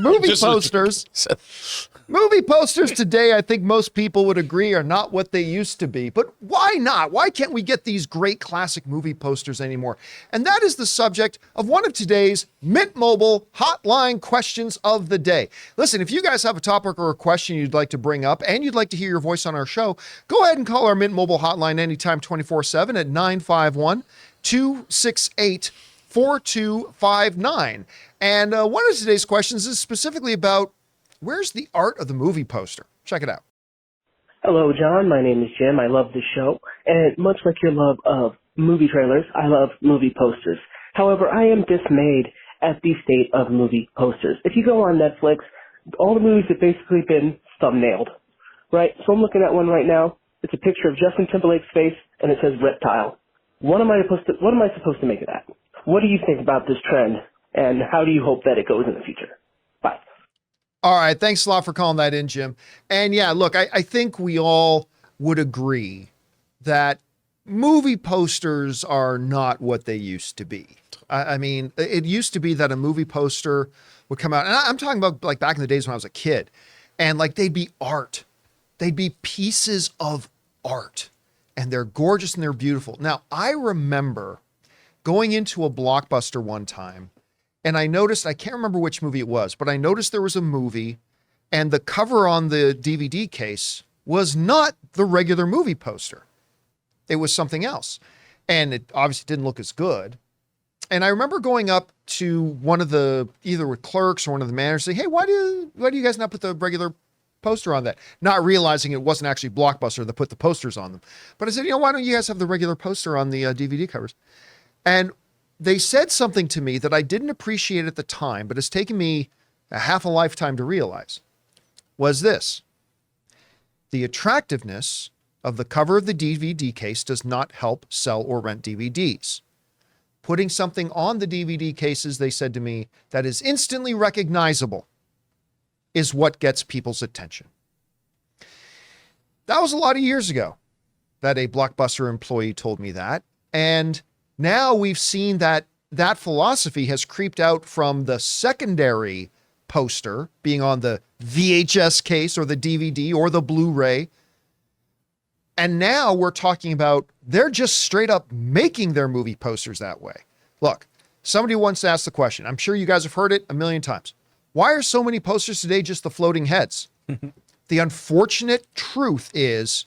movie posters. Movie posters today, I think most people would agree, are not what they used to be. But why not? Why can't we get these great classic movie posters anymore? And that is the subject of one of today's Mint Mobile hotline questions of the day. Listen, if you guys have a topic or a question you'd like to bring up and you'd like to hear your voice on our show, go ahead and call our Mint Mobile hotline anytime 24/7 at 951-268-4259. And one of today's questions is specifically about where's the art of the movie poster? Check it out. Hello, John. My name is Jim. I love the show. And much like your love of movie trailers, I love movie posters. However, I am dismayed at the state of movie posters. If you go on Netflix, all the movies have basically been thumbnailed, right? So I'm looking at one right now. It's a picture of Justin Timberlake's face, and it says Reptile. What am I supposed to make of that? What do you think about this trend, and how do you hope that it goes in the future? Bye. All right. Thanks a lot for calling that in, Jim. And yeah, look, I think we all would agree that movie posters are not what they used to be. I mean, it used to be that a movie poster would come out, and I'm talking about like back in the days when I was a kid, and like they'd be art. They'd be pieces of art, and they're gorgeous and they're beautiful. Now, I remember going into a Blockbuster one time, and I noticed, I can't remember which movie it was, but I noticed there was a movie and the cover on the DVD case was not the regular movie poster. It was something else. And it obviously didn't look as good. And I remember going up to one of the, either with clerks or one of the managers saying, hey, why do you guys not put the regular poster on that? Not realizing it wasn't actually Blockbuster that put the posters on them. But I said, why don't you guys have the regular poster on the DVD covers? And they said something to me that I didn't appreciate at the time, but it's taken me a half a lifetime to realize, was this: the attractiveness of the cover of the DVD case does not help sell or rent DVDs. Putting something on the DVD cases, they said to me, that is instantly recognizable is what gets people's attention. That was a lot of years ago that a Blockbuster employee told me that. And now we've seen that that philosophy has creeped out from the secondary poster being on the VHS case or the DVD or the Blu-ray. And now we're talking about they're just straight up making their movie posters that way. Look, somebody once asked the question, I'm sure you guys have heard it a million times. Why are so many posters today just the floating heads? The unfortunate truth is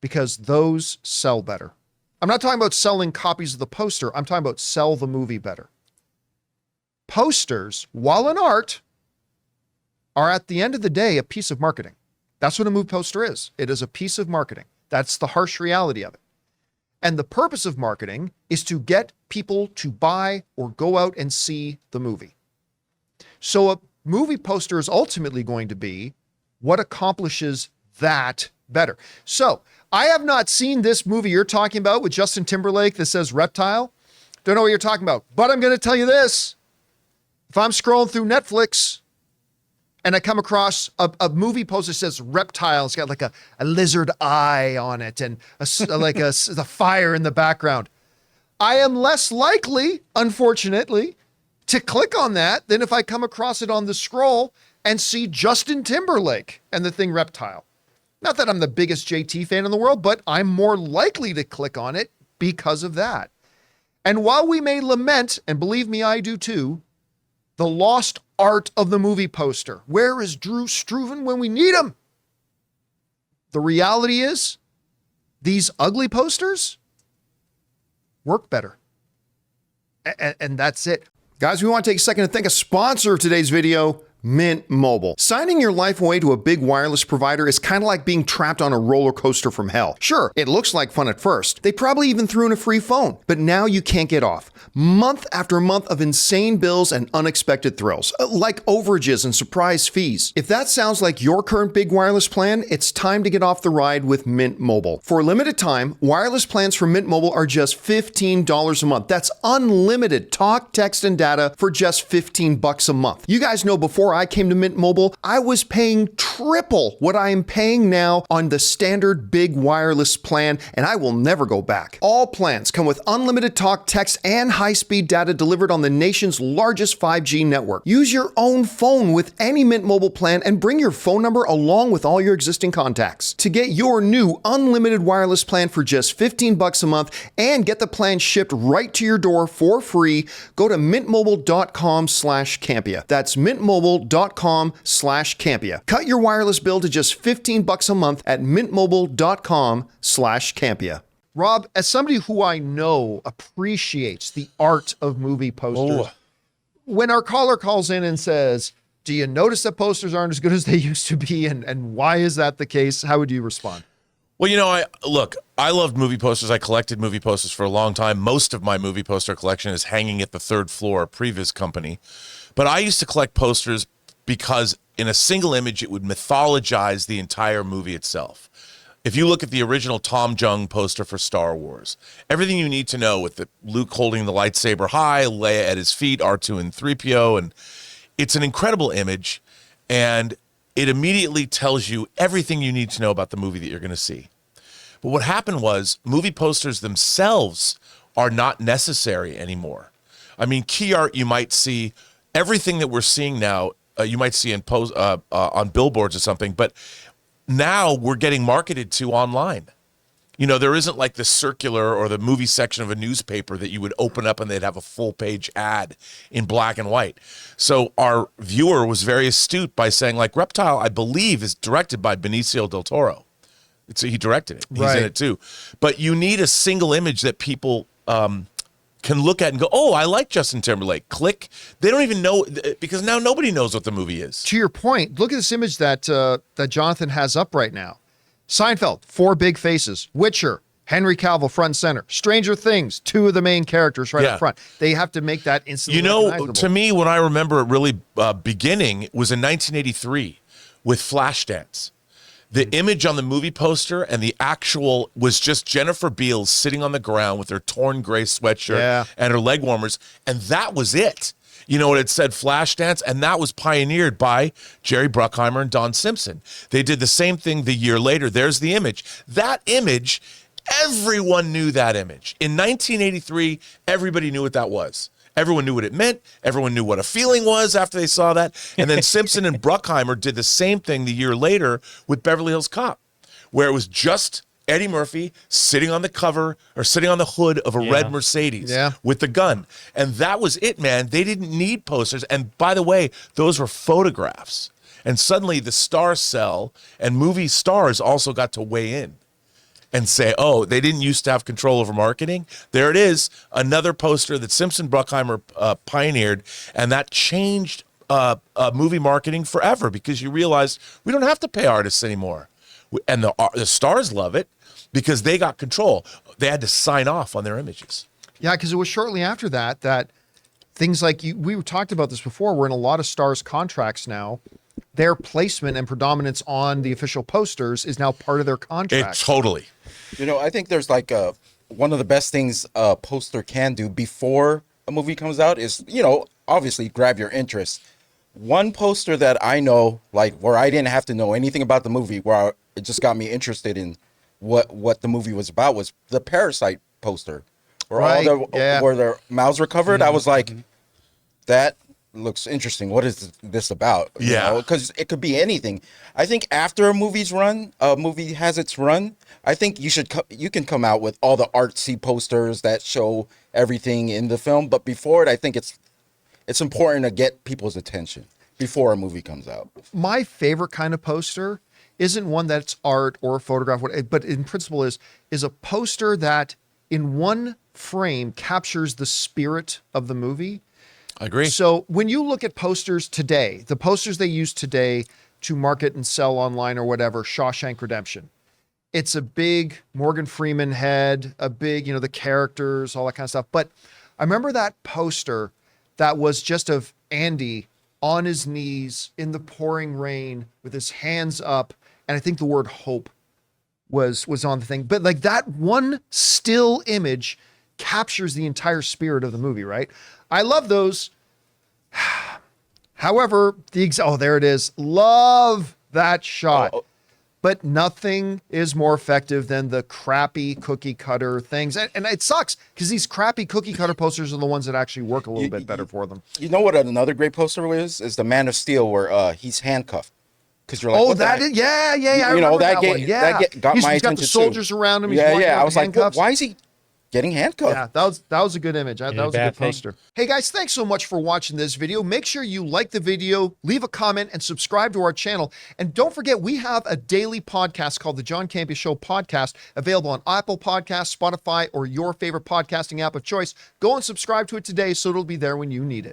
because those sell better. I'm not talking about selling copies of the poster. I'm talking about sell the movie better. Posters, while an art, are at the end of the day a piece of marketing. That's what a movie poster is. It is a piece of marketing. That's the harsh reality of it. And the purpose of marketing is to get people to buy or go out and see the movie. So a movie poster is ultimately going to be what accomplishes that better. So I have not seen this movie you're talking about with Justin Timberlake that says Reptile. Don't know what you're talking about, but I'm going to tell you this. If I'm scrolling through Netflix and I come across a movie poster that says Reptile, it's got like a lizard eye on it and the fire in the background, I am less likely, unfortunately, to click on that than if I come across it on the scroll and see Justin Timberlake and the thing Reptile. Not that I'm the biggest JT fan in the world, but I'm more likely to click on it because of that. And while we may lament, and believe me, I do too, the lost art of the movie poster. Where is Drew Struzan when we need him? The reality is, these ugly posters work better. And that's it. Guys, we want to take a second to thank a sponsor of today's video, Mint Mobile. Signing your life away to a big wireless provider is kind of like being trapped on a roller coaster from hell. Sure, it looks like fun at first. They probably even threw in a free phone, but now you can't get off. Month after month of insane bills and unexpected thrills, like overages and surprise fees. If that sounds like your current big wireless plan, it's time to get off the ride with Mint Mobile. For a limited time, wireless plans from Mint Mobile are just $15 a month. That's unlimited talk, text, and data for just $15 a month. You guys know before I came to Mint Mobile, I was paying triple what I am paying now on the standard big wireless plan, and I will never go back. All plans come with unlimited talk, text, and high-speed data delivered on the nation's largest 5G network. Use your own phone with any Mint Mobile plan and bring your phone number along with all your existing contacts. To get your new unlimited wireless plan for just $15 a month and get the plan shipped right to your door for free, go to mintmobile.com/Campea. That's mintmobile.com/Campea. Cut your wireless bill to just $15 a month at mintmobile.com/Campea. Rob, as somebody who I know appreciates the art of movie posters, when our caller calls in and says, do you notice that posters aren't as good as they used to be, and why is that the case? How would you respond? Well, I loved movie posters. I collected movie posters for a long time. Most of my movie poster collection is hanging at the third floor, a previous company. But I used to collect posters because in a single image, it would mythologize the entire movie itself. If you look at the original Tom Jung poster for Star Wars, everything you need to know with Luke holding the lightsaber high, Leia at his feet, R2 and 3PO, and it's an incredible image, and it immediately tells you everything you need to know about the movie that you're going to see. But what happened was movie posters themselves are not necessary anymore. I mean, key art, you might see everything that we're seeing now, you might see on billboards or something, but now we're getting marketed to online. There isn't like the circular or the movie section of a newspaper that you would open up and they'd have a full page ad in black and white. So our viewer was very astute by saying, like, Reptile, I believe, is directed by Benicio del Toro. He directed it. He's in it too. But you need a single image that people can look at and go, oh, I like Justin Timberlake. Click. They don't even know, because now nobody knows what the movie is. To your point, look at this image that Jonathan has up right now. Seinfeld, 4 big faces. Witcher, Henry Cavill front and center. Stranger Things, 2 of the main characters right up front. They have to make that instantly recognizable. To me, when I remember it really beginning was in 1983 with Flashdance. The image on the movie poster and the actual was just Jennifer Beals sitting on the ground with her torn gray sweatshirt and her leg warmers, and that was it. It said Flashdance, and that was pioneered by Jerry Bruckheimer and Don Simpson. They did the same thing the year later. There's the image. That image, everyone knew that image. In 1983, everybody knew what that was. Everyone knew what it meant. Everyone knew what a feeling was after they saw that. And then Simpson and Bruckheimer did the same thing the year later with Beverly Hills Cop, where it was just Eddie Murphy sitting on the cover or sitting on the hood of a red Mercedes with the gun. And that was it, man. They didn't need posters. And by the way, those were photographs. And suddenly the star cell and movie stars also got to weigh in and say, oh, they didn't used to have control over marketing. There it is, another poster that Simpson Bruckheimer pioneered, and that changed movie marketing forever, because you realize we don't have to pay artists anymore. And the stars love it because they got control. They had to sign off on their images. Yeah, because it was shortly after that things like, we talked about this before, we're in a lot of stars' contracts now. Their placement and predominance on the official posters is now part of their contract. Totally. I think there's like one of the best things a poster can do before a movie comes out is, obviously grab your interest. One poster that I know, like, where I didn't have to know anything about the movie, where it just got me interested in what the movie was about, was the Parasite poster, where where their mouths were covered. I was like, that looks interesting. What is this about? Because it could be anything. I think after a movie has its run, I think you can come out with all the artsy posters that show everything in the film. But before it, I think it's important to get people's attention before a movie comes out. My favorite kind of poster isn't one that's art or a photograph, but in principle is a poster that in one frame captures the spirit of the movie. I agree. So when you look at posters today, the posters they use today to market and sell online or whatever, Shawshank Redemption, it's a big Morgan Freeman head, a big, the characters, all that kind of stuff. But I remember that poster that was just of Andy on his knees in the pouring rain with his hands up. And I think the word hope was on the thing. But like that one still image captures the entire spirit of the movie, right? I love those. However, there it is. Love that shot. Oh. But nothing is more effective than the crappy cookie cutter things. And it sucks because these crappy cookie cutter posters are the ones that actually work a little bit better for them. You know what another great poster is the Man of Steel, where he's handcuffed. Because you're like, Oh, what that the is, yeah. I you know, remember that one. Yeah. got he's my got the attention soldiers too. around him. He's Yeah, walking yeah. around I was in like, handcuffs. why is he getting handcuffed? Yeah, that was a good image. That was a good poster. Hey guys, thanks so much for watching this video. Make sure you like the video, leave a comment, and subscribe to our channel. And don't forget, we have a daily podcast called the John Campea Show podcast, available on Apple Podcasts, Spotify, or your favorite podcasting app of choice. Go and subscribe to it today so it'll be there when you need it.